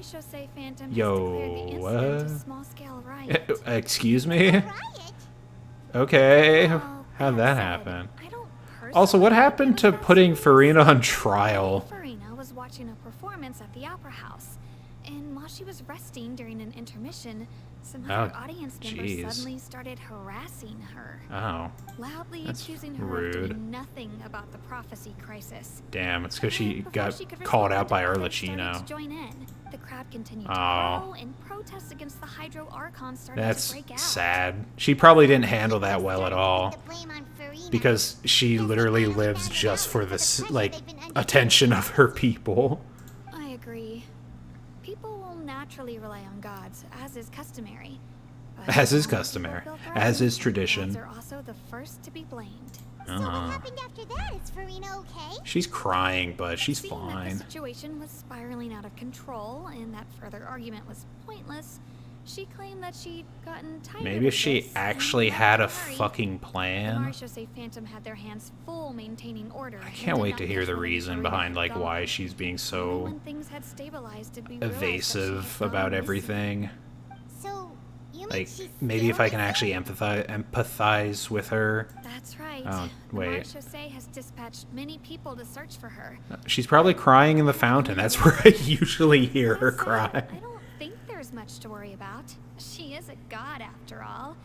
Marechaussee Phantom Yo, has declared the incident a small-scale riot. Excuse me? Riot? Okay, Well, how'd that that said, happen? I don't Also, what personally happened think it to was putting that serious. FURINA on trial? FURINA was watching a performance at the Opera House, and while she was resting during an intermission, some other audience members jeez. suddenly started harassing her, Oh, loudly that's accusing her rude. of doing nothing about the prophecy crisis. damn, it's because And she before got she could called respond, out by others started Arlecchino. to join in. The crowd continued to Oh. grow, and protests against the Hydro Archon started That's to break out. sad. She probably didn't handle that well at all. The blame on FURINA. Because she literally lives just for this, like, attention of her people. I agree. People will naturally rely on gods, as is customary. But As is when customary. people build As gardens, is tradition. gods are also the first to be blamed. So what happened after that? Is FURINA okay? She's crying, but she's Seeing that fine. the situation was spiraling out of control and that further argument was pointless, she claimed that she'd gotten tired Maybe if of she this actually and had a not to worry. fucking The plan. Marechaussee Phantom had their hands full maintaining order. I can't wait to hear the reason behind, like, why she's being so when things had stabilized, did we realize that she evasive had about gone everything. So you mean Like, she's maybe if I can seriously- actually empathize with her. That's right. Oh, The wait. Marechaussee has dispatched many people to search for her. She's probably crying in the fountain. That's where I usually hear her That said, cry. I don't think there's much to worry about. She is a god after all.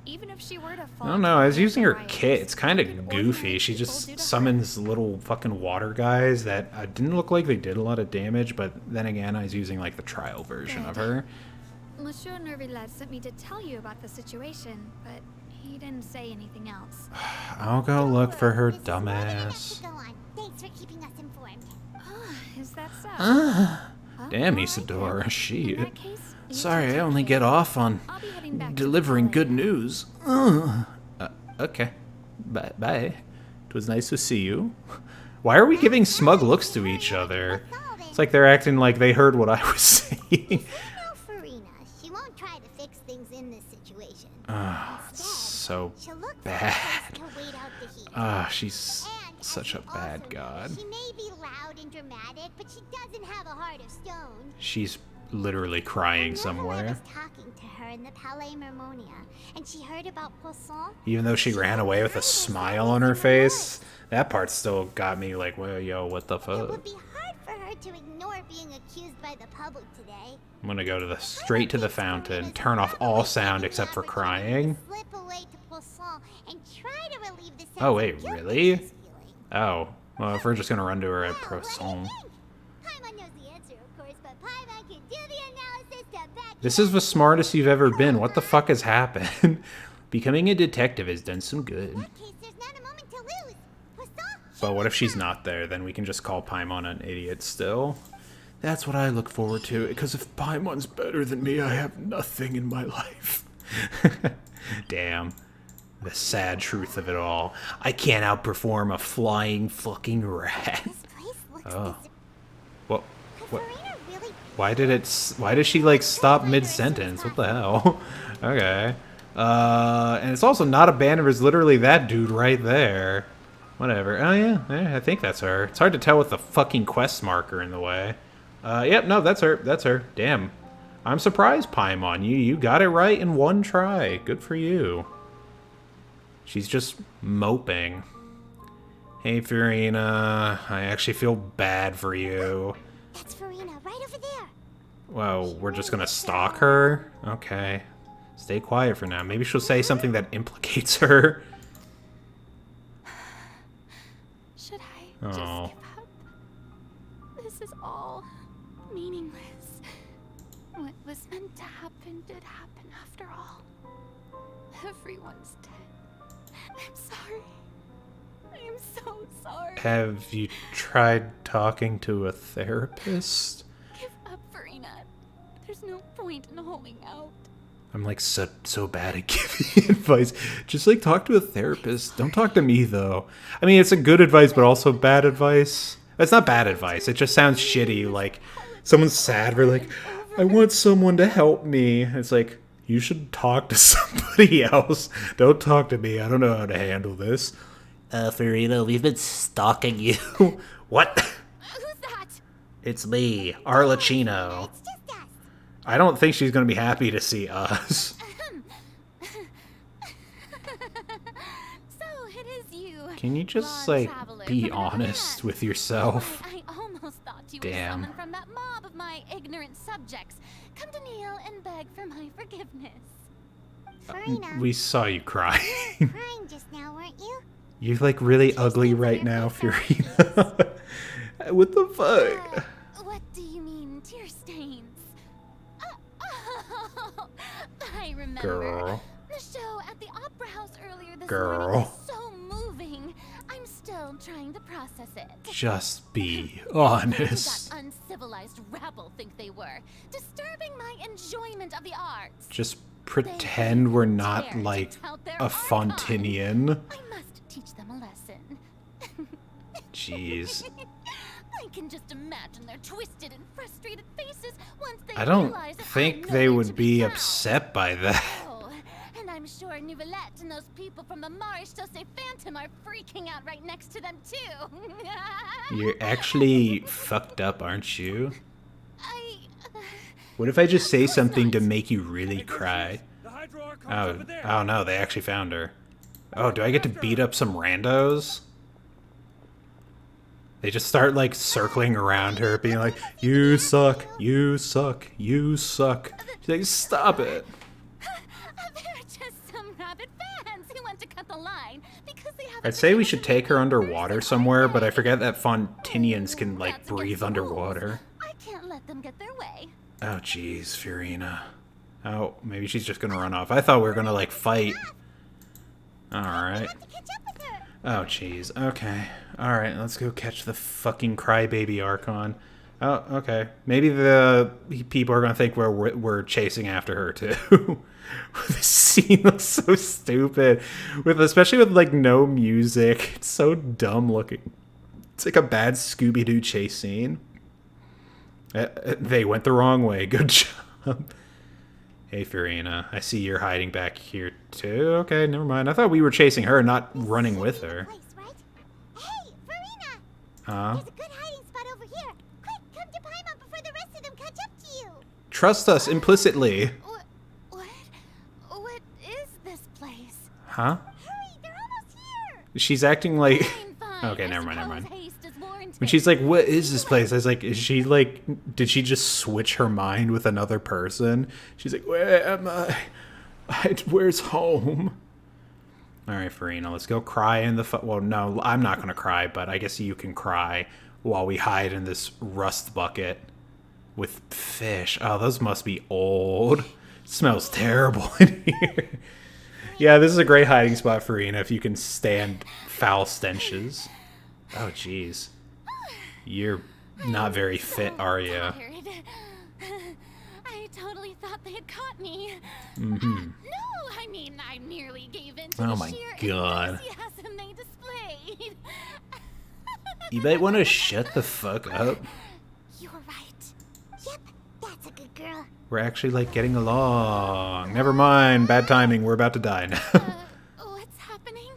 Even if she were to fall. I don't know, I was into using her rioters, kit. It's kind what could of ordinary goofy. She people do just to her? summons little fucking water guys that didn't look like they did a lot of damage, but then again, I was using like the trial version of Good. her. Monsieur Nervillet sent me to tell you about the situation, but he didn't say anything else. I'll go look for her, This is more than enough dumbass. to go on. Thanks for keeping us informed. Is that so? Damn, All right, Isadora, then. shit. In that case, you Sorry, two I take only care. get off on I'll be heading back to the delivering ballet good now. news. Okay. Bye. Bye. It was nice to see you. Why are we giving smug looks to each other? It's like they're acting like they heard what I was saying. You know FURINA. She won't try to fix things in this situation. Instead, So she'll look for bad. a place to wait out the heat. She's And as such you a bad also god. know, she may be loud and dramatic, but she doesn't have a heart of stone. She's literally crying I somewhere. was talking to her in the Palais Mermonia, and she heard about Poisson. Even though she ran away with a smile on her face, that part still got me like, well, yo, what the It would fuck? be hard for her to ignore being accused by the public today. I'm gonna go to the straight to the fountain, turn off all sound except for crying. Slip away to Poisson and try to relieve the sense Oh, wait, of guilt really? that she's feeling. Oh, well, if we're just gonna run to her at Well, what do you Prosson. think? Paimon knows the answer, of course, but Paimon can do the analysis to back This it is up. the smartest you've ever been. What the fuck has happened? Becoming a detective has done some good. In that case, there's not a moment to lose. Poisson, But what if she's not there? Then we can just call Paimon an idiot still. That's what I look forward to, because if Paimon's better than me, I have nothing in my life. Damn. The sad truth of it all. I can't outperform a flying fucking rat. this place looks Oh. dis- What? Has What? FURINA really Why did she like stop mid-sentence? What the hell? Okay. And it's also not a banner, it's literally that dude right there. Whatever. Oh yeah, I think that's her. It's hard to tell with the fucking quest marker in the way. Yep, no, that's her. That's her. Damn. I'm surprised, Paimon. You got it right in one try. Good for you. She's just moping. Hey, FURINA. I actually feel bad for you. That's FURINA right over there. Well, we're just gonna stalk her? Okay. Stay quiet for now. Maybe she'll say something that implicates her. Should I Oh. just give up? This is all meaningless. What was meant to happen did happen after all. Everyone's dead. I'm sorry. I am so sorry. Have you tried talking to a therapist? Give up, FURINA. There's no point in holding out. I'm like so bad at giving advice. Just like talk to a therapist. Don't talk to me though. I mean, it's a good advice, but also bad advice. It's not bad advice. It just sounds shitty. Like someone's sad. We're like, I want someone to help me. It's like, you should talk to somebody else. Don't talk to me. I don't know how to handle this. FURINA, we've been stalking you. What? Who's that? It's me, Arlecchino. It's just I don't think she's gonna be happy to see us. So it is you. Can you just, Long like, traveler be from another honest land. with yourself? I almost thought you Damn. were summoned from that mob of my ignorant subjects. Come to kneel and beg for my forgiveness. Furina, We saw you crying. crying just now, weren't you? You're, like, really ugly right now, Furina. What the fuck? What do you mean, tear stains? Oh, I remember. Girl. The show at the Opera House earlier this Girl. morning was so moving. I'm still trying to process it. Just be Who honest. that uncivilized rabble think they were, disturbing my enjoyment of the arts. Just pretend we're not, Dare to like, tout their a archon. Fontinian. I must teach them a lesson. Jeez. I can just imagine their twisted and frustrated faces once they I don't realize that think I'm they nowhere would to be found. upset by that. Oh, and I'm sure Nouvellette and those people from the Marche Chaussee Phantom are freaking out right next to them too. You're actually fucked up, aren't you? I. What if I just say Of course something to not. make you really cry? The Hydro Archon's Oh, over there. oh no, they actually found her. Oh, do I get to beat up some randos? They just start, like, circling around her, being like, you suck, you suck, you suck. She's like, stop it. They're just some rabid fans who want to cut the line because they have. I'd say we should take her underwater somewhere, but I forget that Fontinians can, like, That's against breathe the rules. underwater. I can't let them get their way. Oh, jeez, Furina. Oh, maybe she's just gonna run off. I thought we were gonna, like, fight. Alright. To catch up with her. Oh, jeez. Okay. Alright, let's go catch the fucking crybaby Archon. Oh, okay. Maybe the people are gonna think we're chasing after her, too. This scene looks so stupid. Especially with, like, no music. It's so dumb looking. It's like a bad Scooby-Doo chase scene. They went the wrong way. Good job. Hey, Furina. I see you're hiding back here, too. Okay, never mind. I thought we were chasing her, not running with her. Place, right? Hey, Furina! Huh? There's a good hiding spot over here. Quick, come to Paimon before the rest of them catch up to you. Trust us implicitly. What is this place? Huh? Hurry, they're almost here. She's acting like... Fine, fine. Okay, I never mind, never suppose mind. haste is warranted. When she's like, what is this place? I was like, is she like... Did she just switch her mind with another person? She's like, where am I? Where's home? Alright, Furina, let's go cry in the... Well, no, I'm not going to cry, but I guess you can cry while we hide in this rust bucket with fish. Oh, those must be old. It smells terrible in here. Yeah, this is a great hiding spot, Furina, if you can stand foul stenches. Oh, jeez. You're not very fit, are you? Tired. I totally thought they had caught me. Mm-hmm. No, I mean, I merely gave in to Oh the my sheer God. enthusiasm they displayed. You might want to shut the fuck up. You're right. Yep, that's a good girl. We're actually, like, getting along. Never mind. Bad timing. We're about to die now. What's happening?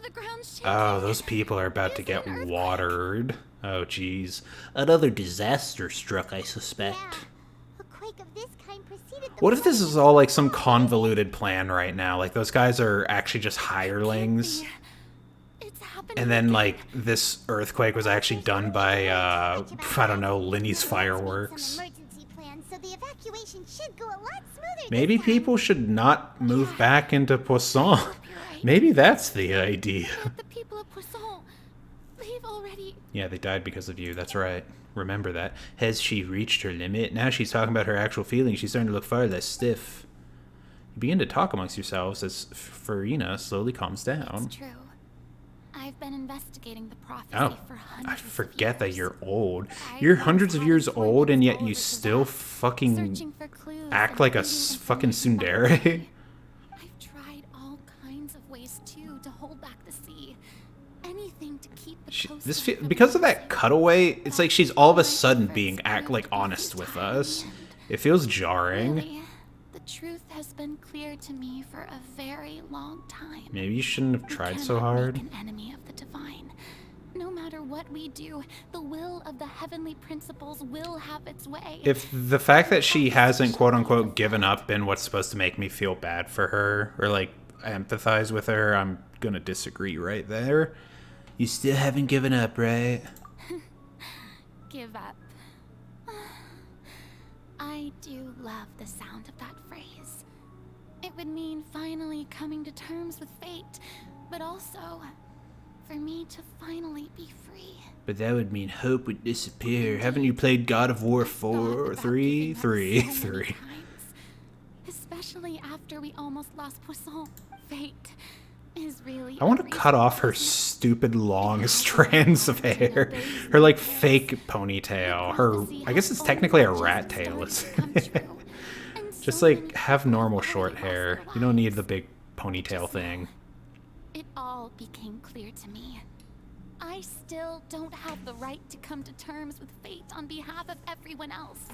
The ground's shaking. Oh, those people are about to Is get it an earthquake? watered. Oh, jeez. Another disaster struck, I suspect. Yeah. A quake of this kind preceded the What if this flood. is all, like, some convoluted plan right now? Like, those guys are actually just hirelings. It's happening. And then, again. like, this earthquake was actually done by, I don't know, Linny's Some fireworks. emergency plans, so the evacuation should go a lot smoother. Maybe this time. people should not move back into Poisson. You're right. Maybe that's the idea. Let the people of Poisson, they've already. Yeah, they died because of you. That's right. Remember that. Has she reached her limit? Now she's talking about her actual feelings. She's starting to look far less stiff. You begin to talk amongst yourselves as Furina slowly calms down. It's true. I've been investigating the prophecy Oh, for hundreds I of forget that years. you're old. I You're once hundreds of had years appointments old, and all yet you over still Savannah, fucking searching for clues act and like a finding fucking information about tsundere. the sea. I've tried all kinds of ways too to hold back the sea. Anything to keep the coast from Because of that collapsing. cutaway, it's like she's all of a My sudden efforts being proved honest with us. futile. It feels jarring. Really, the truth has been clear to me for a very long time. Maybe you shouldn't have You tried so cannot hard. make an enemy of the divine, no matter matter what we do, the will of the heavenly principles will have its way. If the fact that she hasn't, quote-unquote, given up been what's supposed to make me feel bad for her, or, like, empathize with her, I'm gonna disagree right there. You still haven't given up, right? Give up. I do love the sound of that phrase. It would mean finally coming to terms with fate, but also for me to finally be free. But that would mean hope would disappear. Haven't you played God of War 4, 3, 3, 3? Especially after we almost lost Poisson. Fate is really... I want to cut off her stupid long strands of hair. Her, like, fake ponytail. Her, I guess it's technically a rat tail. Just, like, have normal short hair. You don't need the big ponytail thing. It all became clear to me. I still don't have the right to come to terms with fate on behalf of everyone else.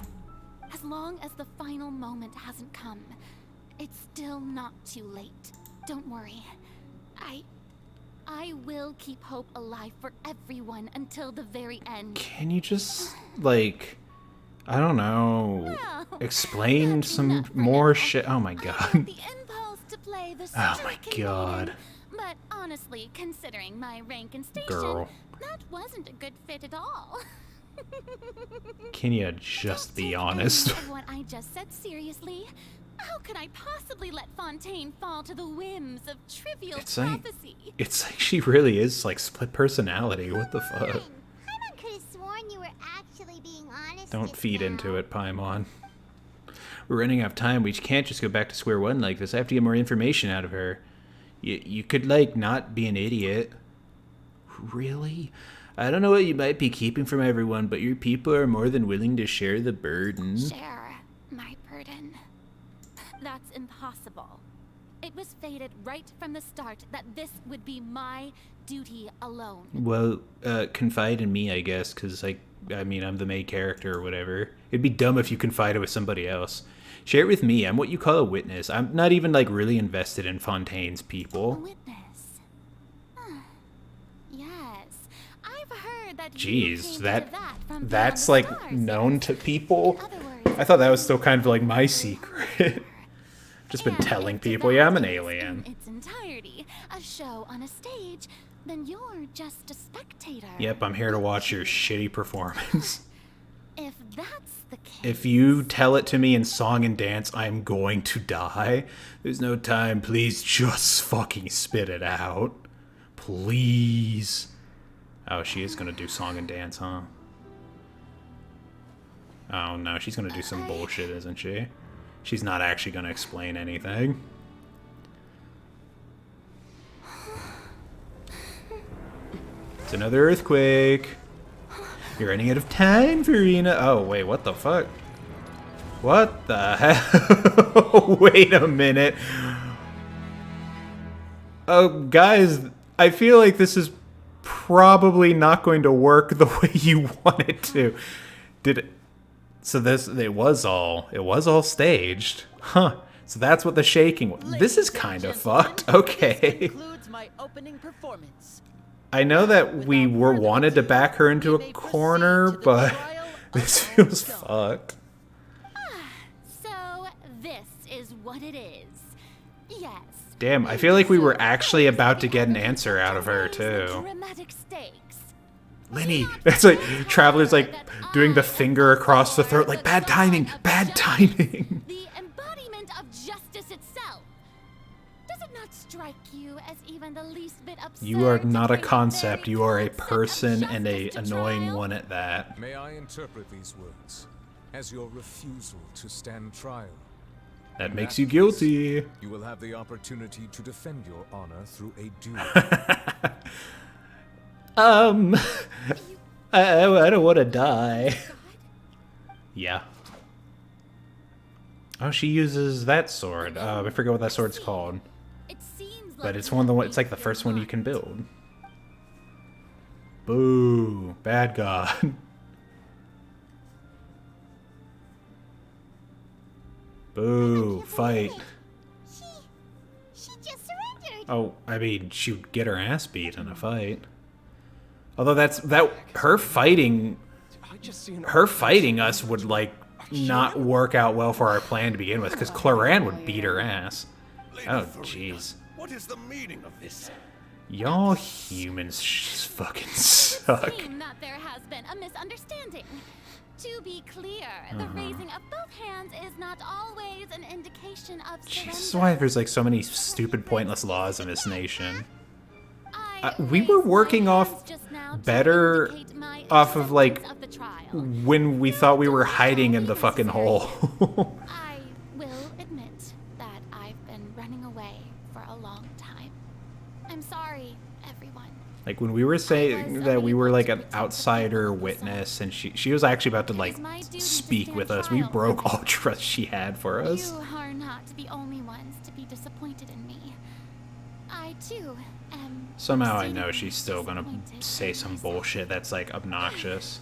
As long as the final moment hasn't come, it's still not too late. Don't worry. I will keep hope alive for everyone until the very end. Can you just, like, I don't know, explain some more shit? Oh my god. The impulse to play the Oh my god. But honestly, considering my rank and station, Girl. that wasn't a good fit at all. Can you just be Don't take honest? any of what I just said seriously. How could I possibly let Fontaine fall to the whims of trivial prophecy? It's like she really is, like, split personality. What the fuck? Paimon could have sworn you were actually being honest. Don't just feed now. into it, Paimon. We're running out of time. We can't just go back to square one like this. I have to get more information out of her. You could, like, not be an idiot. Really? I don't know what you might be keeping from everyone, but your people are more than willing to share the burden. Share my burden. That's impossible. It was fated right from the start that this would be my duty alone. Well, confide in me, I guess, because, like, I mean, I'm the main character or whatever. It'd be dumb if you confided with somebody else. Share it with me. I'm what you call a witness. I'm not even, like, really invested in Fontaine's A people. witness. Yes, I've heard that. Jeez, that's that's like known to people. In other words, I thought that was still kind of like my secret. Just been and telling if people, yeah, I'm an that is alien. in its entirety, a show on a stage, then you're just a spectator. Yep, I'm here to watch your shitty performance. If that's the case. If you tell it to me in song and dance, I'm going to die. There's no time. Please just fucking spit it out. Please. Oh, she is gonna do song and dance, huh? Oh no, she's gonna do some bullshit, isn't she? She's not actually gonna explain anything. It's another earthquake. You're running out of time, FURINA. Oh, wait, what the fuck? What the hell? Wait a minute. Oh, guys, I feel like this is probably not going to work the way you want it to. Did it? So it was all staged. Huh. So that's what the shaking was. This is kind of fucked. Okay. My opening performance. I know that we wanted to back her into a corner, but this feels fucked. So this is what it is. Yes. Damn, I feel like we were actually about to get an answer out of her, too. Dramatic stakes. Lenny, it's like Traveler's like doing the finger across the throat, like bad timing, bad timing. The embodiment of justice itself. Does it not strike you as even the least bit absurd? You are not to a bring the concept, very you are a concept of person and a justice to annoying trial? one at that. May I interpret these words as your refusal to stand trial? That In makes that you case, guilty. You will have the opportunity to defend your honor through a duel. I don't want to die. Yeah. Oh, she uses that sword. I forget what that sword's called. It seems like But it's one of the it's like the first one you can build. Boo, bad god. Boo, fight. She just surrendered. Oh, I mean, she would get her ass beat in a fight. Although her fighting I just seen us would like not work out well for our plan to begin with, because Cloran would beat her ass. Oh jeez. What is the meaning of this? Y'all humans just fucking suck. Seem that there has been a misunderstanding. To be clear, the raising of both hands is not always an indication of surrender. This is why there's like so many stupid, pointless laws in this nation. I We were raised my working hands off just now to better indicate my off of like acceptance of the trial. when we thought we were hiding in the fucking hole. I will admit that I've been running away for a long time. I'm sorry, everyone. Like when we were saying that we were like an outsider witness, and she was actually about to like speak with us, we broke all trust she had for us. You are not the only ones to be disappointed in me. I too am. Somehow I know exceedingly she's still gonna disappointed say in some myself. bullshit that's like obnoxious.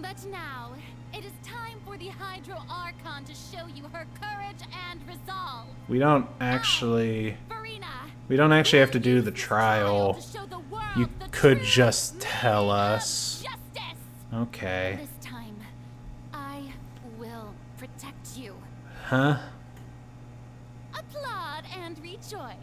But now, it is time for the Hydro Archon to show you her courage and resolve. We don't actually FURINA, have to do the trial. to show the world You the could true just tell meaning of us. Justice. Okay. This time, I will protect you. Huh? Applaud and rejoice.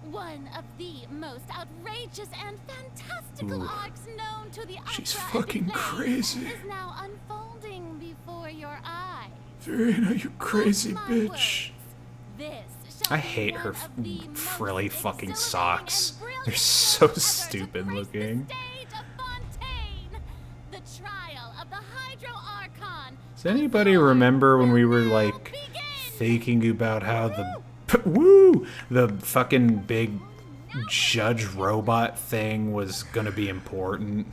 One of the most outrageous and fantastical Ooh. arcs known to the She's opera and fucking the plays crazy. is now unfolding before your eyes. FURINA, you crazy Mark my bitch. words, this shall I be hate her one of the most frilly fucking exhilarating socks. and brilliant They're so shows ever to stupid grace the looking. stage of Fontaine. The trial of the Hydro Archon. Does anybody remember when we were like thinking about how the fucking big judge robot thing was gonna be important?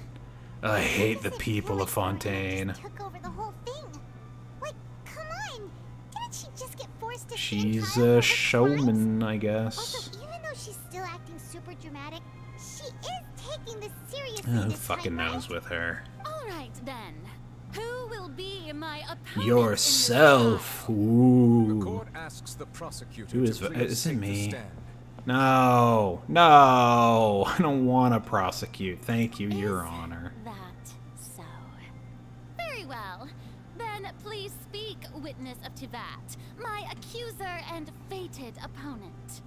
I hate the people of Fontaine. Took over the whole thing. Like, come on. Didn't she just get forced to stand She's trial a over showman, I crimes? guess. Also, even though she's still acting super dramatic, she is taking this seriously Who this fucking time, knows right? with her? All right then. Who will be my opponent Yourself. The Ooh. court asks the prosecutor Who is to it? please Is it take the me? stand. No, no, I don't want to prosecute. Thank you, Your Is Honor. that so? Very well. Then please speak, witness of Tivat, my accuser and fated opponent.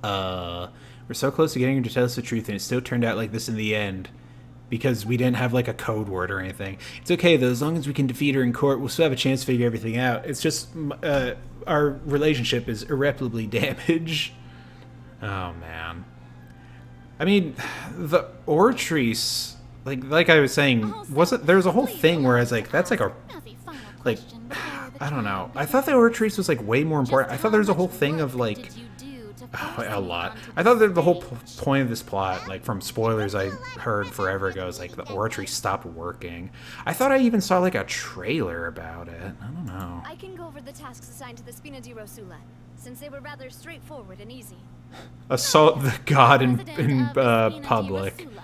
We're so close to getting her to tell us the truth, and it still turned out like this in the end. Because we didn't have like a code word or anything. It's okay though, as long as we can defeat her in court, we'll still have a chance to figure everything out. It's just, our relationship is irreparably damaged. Oh man. I mean, the Ortrice, like I was saying, wasn't there was a whole thing where I was like, that's like a, As a final like, question before the I don't trial know. I thought the Ortrice was like way more important. I thought there was a whole thing of like, did you do to a force me lot. onto I thought that the whole stage? point of this plot, like from spoilers I heard forever ago, is like the oratory stopped working. I thought I even saw like a trailer about it. I don't know. I can go over the tasks assigned to the Spina di Rosula, since they were rather straightforward and easy. Assault the god in President of the Spina di public. Rosula.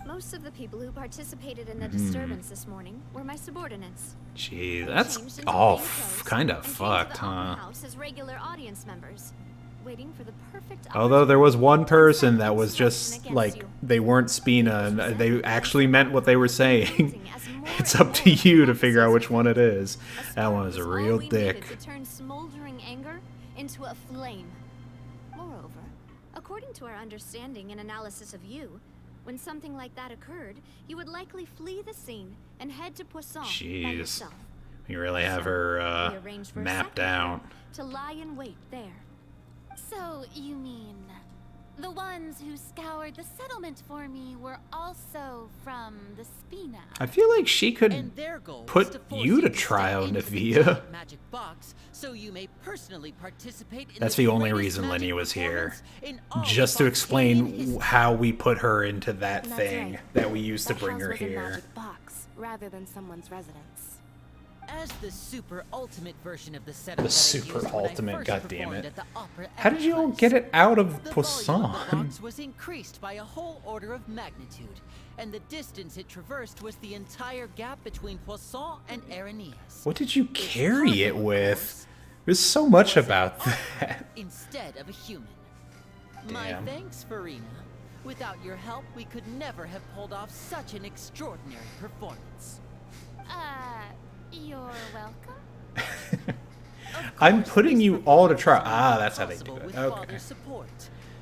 Most of the people who participated in the disturbance this morning were my subordinates. Jeez, They that's changed into all plain clothes kind and of came to fucked, the opera huh? house as regular audience members, waiting for the perfect Although there was one opportunity to person that set was insurrection just against like you. they weren't Spina and they actually meant what they were saying. Acting as more It's and up to more you to prophecies figure out which of one it fate. is. A That spark one was a all real we needed dick. to turn smoldering anger into a flame. Moreover, according to our understanding and analysis of you, when something like that occurred, you would likely flee the scene and head to Poisson by Jeez. yourself. You really have So, her we arranged for a mapped second out. pair to lie in wait there. So, you mean the ones who scoured the settlement for me were also from the Spina? I feel like she could And their goal is put to force you to step trial, into the Navia. giant magic box, so you may personally participate in That's the only greatest reason magic Lenny was here. performance in all Just to Fontaine explain history. how we put her into that That's thing right. that we used to That bring house her was a here. magic box rather than someone's residence. As the super ultimate version of the setup The that I super used when I ultimate, first goddammit. performed at the Opera How did you all Edifice. get it out of The Poisson? volume of the box was increased by a whole order of magnitude, and the distance it traversed was the entire gap between Poisson and Areneas. What did you Its carry cargo, it of with? course, There's so much was an about opera that. instead of a human. Damn. My thanks, FURINA. Without your help, we could never have pulled off such an extraordinary performance. You're welcome. I'm putting you all to try. Ah, that's how they do it. With Okay. Father's support.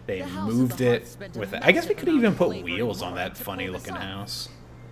They The House of moved the Heart it spent a with it. I guess we massive could even amount of put labor and wheels on work that to funny pull this looking off. house.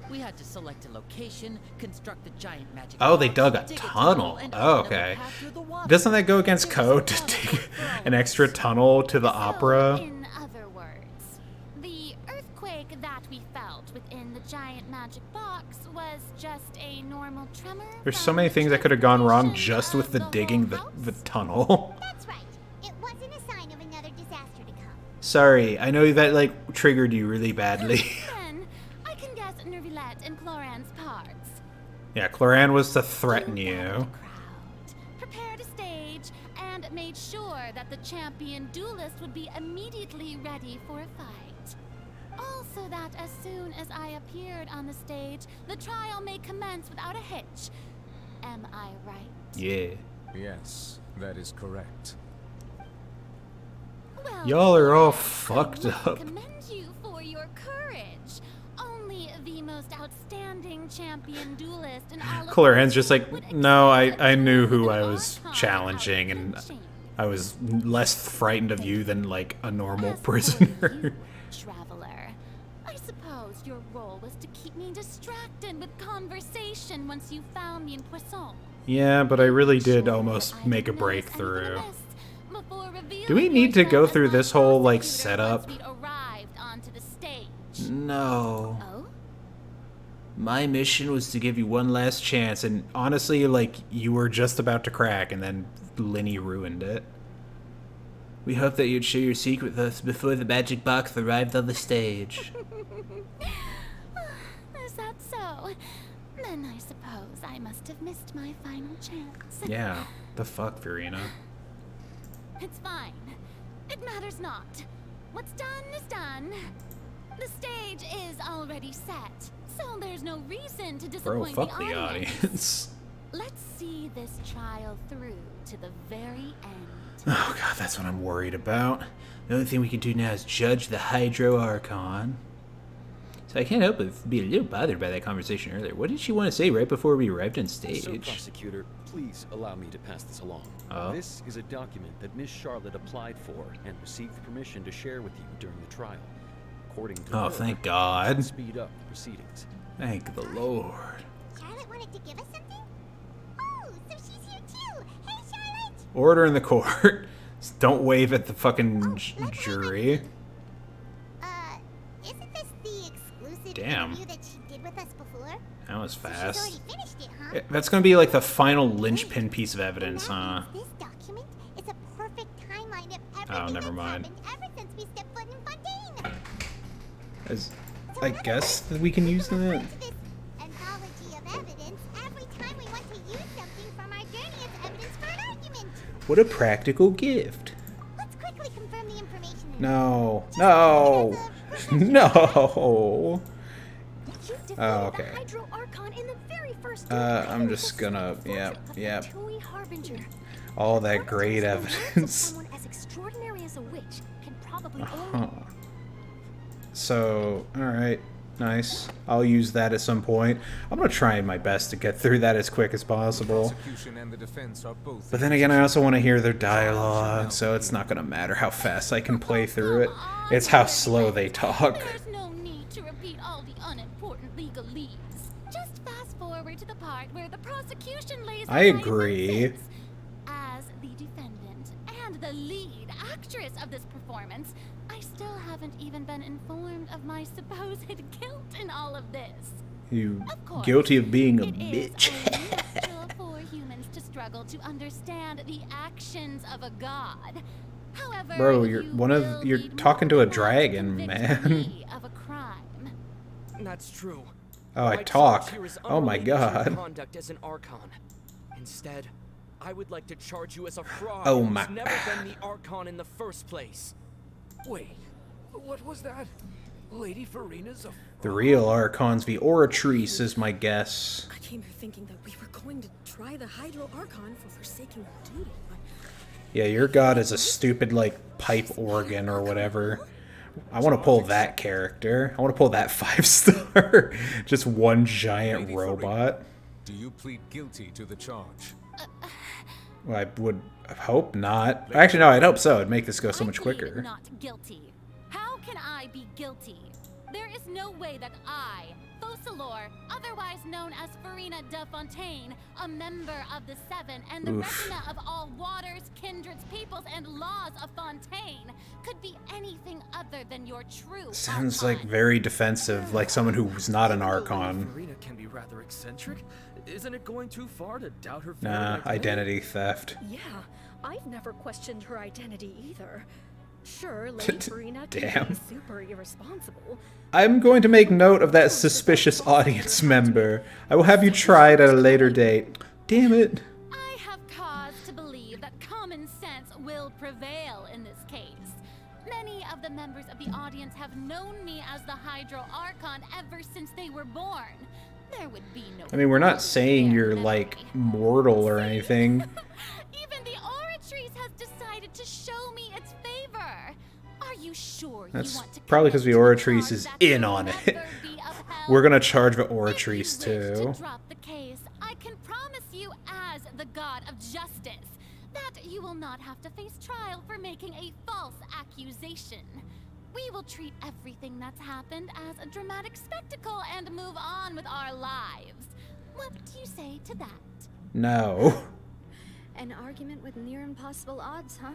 We had to select a location, construct the giant magic Oh, they box, dug a dig tunnel. and Oh, open up a okay. path through the water. Doesn't that go against There was code to a dig tunnel for all an of extra us. tunnel to the So, opera? in other words, the earthquake that we felt within the giant magic box was just a normal tremor. There's so from many things that could have gone wrong transportation just with of the whole digging house? the tunnel. That's right. It wasn't a sign of another disaster to come. Sorry, I know that like triggered you really badly. Then I can guess Nervilette and Cloran's parts. Yeah, Cloran was to threaten Gathered you. the crowd, prepared a stage, and made sure that the champion duelist would be immediately ready for a fight. Also that as soon as I appeared on the stage, the trial may commence without a hitch. Am I right? Yeah. Yes, that is correct. Well, Y'all are all then, fucked I must up. commend you for your courage. Only the most outstanding champion duelist in all of Cloran's just would like, no, accept I knew who an I was archon challenging, out and of shame. I was less frightened of you than like a normal As for prisoner. you, traveler, I suppose your role was to keep me distracted with conversation once you found me in Poisson. Yeah, but I really did Sure almost I make a didn't notice anything breakthrough. amiss before revealing Do we need to yourself go as through my this whole, like, prosecutor setup? once we'd arrived onto the stage. No. Oh? My mission was to give you one last chance, and honestly, like, you were just about to crack, and then Linny ruined it. We hoped that you'd share your secret with us before the magic box arrived on the stage. Is that so? Then I suppose I must have missed my final chance. Yeah. The fuck, Furina? It's fine. It matters not. What's done is done. The stage is already set, so there's no reason to Bro, disappoint fuck the the audience. audience. Let's see this trial through to the very end. Oh god, that's what I'm worried about. The only thing we can do now is judge the Hydro Archon. So I can't help but be a little bothered by that conversation earlier. What did she want to say right before we arrived on So, stage? prosecutor, please allow me to pass this along. Oh. This is a document that Miss Charlotte applied for and received permission to share with you during the trial. According to Oh, her, thank to God. speed up the proceedings. Thank the Lord. Charlotte wanted to give us something? Oh, so she's here too. Hey, Charlotte! Order in the court. Don't wave at the fucking jury. Isn't this the exclusive Damn. interview that she did with us before? That was So she's fast. already finished it, huh? That's gonna be like the final linchpin piece of evidence, And huh? that means this document is a perfect timeline of everything Oh, never that's mind. happened ever since we stepped foot in Fontaine. I guess that we can use We refer that. to this anthology of evidence every time we want to use something from our journey as evidence for an argument. What a practical gift. Let's quickly confirm the information. in No. Just No. as a professional. No. You defeated Oh, okay. the Hydro Archon in the very first I'm just gonna, yep. Tui Harbinger. All that great The words of evidence. someone as extraordinary as a witch can probably Huh. only So, alright. Nice. I'll use that at some point. I'm gonna try my best to get through that as quick as possible. Prosecution and the defense are both. But then again, I also want to hear their dialogue, so it's not gonna matter how fast I can play through it. It's how slow they talk. There's no need to repeat all the unimportant legalese. Just fast forward to the part where the prosecution lays out I my agree. offenses. As the defendant and the lead actress of this performance, I still haven't even been informed of my supposed guilt in all of this. You Of course, guilty of being a it is bitch. only natural for humans to struggle to understand the actions of a god. However, Bro, you're you one of- will you're need talking more to a than that dragon, convict man. me of a crime. That's true. Oh, I My talk. charge here is Oh my unrelated to your god. Conduct as an Archon. Instead, I would like to charge you as a fraud Oh who's my- never been the Archon in the first place. Wait, what was that? Lady Furina's a The real Archons, the Oratrice is my guess. I came here thinking that we were going to try the Hydro Archon for forsaking our duty, but Yeah, your god is a stupid, like, pipe organ or whatever. I want to pull that character. I want to pull that 5-star. Just one giant Lady robot. FURINA, do you plead guilty to the charge? Well, I would hope not. Actually, no, I'd hope so. It'd make this go so much quicker. Not guilty. How can I be guilty? There is no way that I, Focalor, otherwise known as FURINA de Fontaine, a member of the Seven and the retina of all waters, kindreds, peoples, and laws of Fontaine, could be anything other than your true Sounds Archon. like very defensive, like someone who's not an Archon. FURINA can be rather eccentric. Isn't it going too far to doubt her? Nah, identity theft. Yeah, I've never questioned her identity either. Sure, Lady FURINA can Damn. be super irresponsible. I'm going to make note of that suspicious audience member. I will have you tried at a later date. Damn it. I have cause to believe that common sense will prevail in this case. Many of the members of the audience have known me as the Hydro Archon ever since they were born. There would be no. I mean, we're not saying you're, like, mortal or anything. Even the Oratrice has decided to show me its favor. Are you sure That's you want to probably because the commit to a Oratrice charge is that in will on it. never be upheld? We're gonna charge the If you Oratrice wish too. to drop the case, I can promise you as the god of justice that you will not have to face trial for making a false accusation. We will treat everything that's happened as a dramatic spectacle and move on with our lives. What do you say to that? No. An argument with near impossible odds, huh?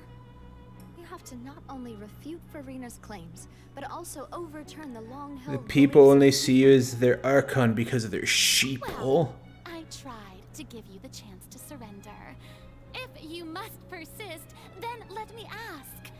You have to not only refute FURINA's claims, but also overturn the long-held The people beliefs only of see you as their Archon because of their sheeple. Well, I tried to give you the chance to surrender. If you must persist, then let me ask.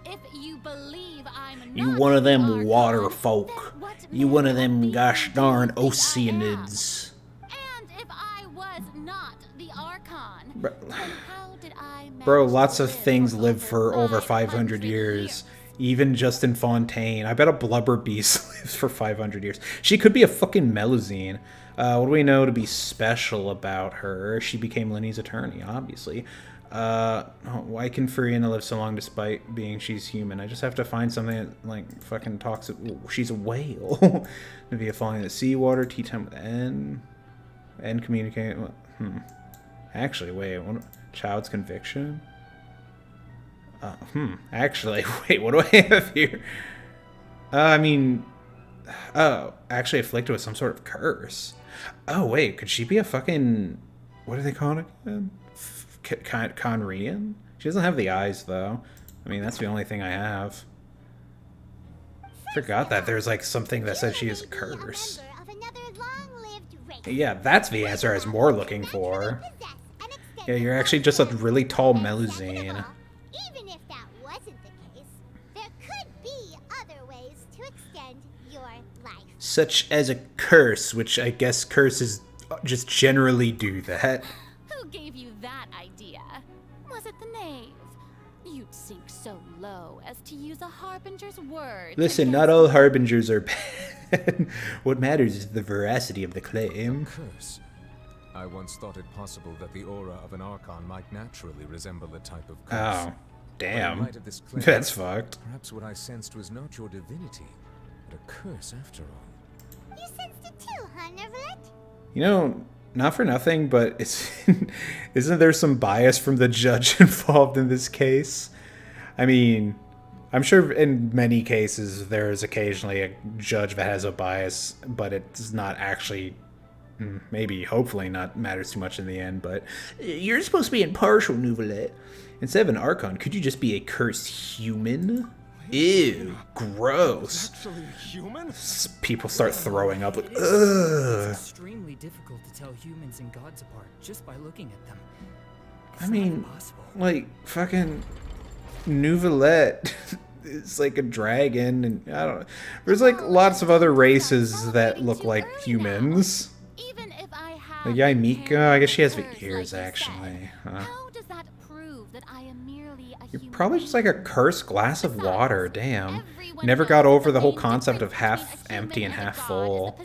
If you believe I'm not You one of the them Archon, water folk. then what You one of manner them being gosh do darn you think I am? Oceanids. And if I was not the Archon, Bro, then how did I bro, manage lots to of live things live for over 500 500 years. Even just in Fontaine. I bet a blubber beast lives for 500 years. She could be a fucking Melusine. What do we know to be special about her? She became Lenny's attorney, obviously. Why can FURINA live so long despite being she's human? I just have to find something that, like, fucking talks... Ooh, she's a whale. Maybe a falling in the seawater, tea time with N. N communicate... Actually, wait. What, child's conviction? Actually, wait, what do I have here? I mean... Oh, actually afflicted with some sort of curse. Oh, wait, could she be a fucking... What do they call it again? Conrian? She doesn't have the eyes, though. I mean, that's the only thing I have. Forgot that there's, like, something that says she is a curse. Yeah, that's the answer I was more looking for. Yeah, you're actually just a really tall Melusine. Even if that wasn't the case, there could be other ways to extend your life. Such as a curse, which I guess curses just generally do that. Who gave you that idea? Was it the knave? You'd sink so low as to use a harbinger's word. Listen, not all harbingers are bad. What matters is the veracity of the claim. Curse. I once thought it possible that the aura of an Archon might naturally resemble the type of curse. Oh, In damn. light of this claim, That's fucked. Perhaps what I sensed was not your divinity, but a curse after all. You sensed it too, huh, Neverlet? You know, not for nothing, but it's isn't there some bias from the judge involved in this case? I mean, I'm sure in many cases there is occasionally a judge that has a bias, but it's not actually, maybe, hopefully not matters too much in the end, but you're supposed to be impartial, Nouvelet. Instead of an Archon, could you just be a cursed human? Ew, gross. Actually, a human? People start throwing up. Like, It's ugh. extremely difficult to tell humans and gods apart just by looking at them. It's I not mean, impossible. like, fucking Nouvelet is like a dragon, and I don't know. There's like lots of other races that look like humans. Even if I have Like Yaimika, I guess she has the curse, ears, like you actually. said, how does that prove that I am merely a You're human probably just like a being? cursed glass of water, damn. Everyone Never knows got that over the whole main concept of difference half between a empty and human half a god is the full.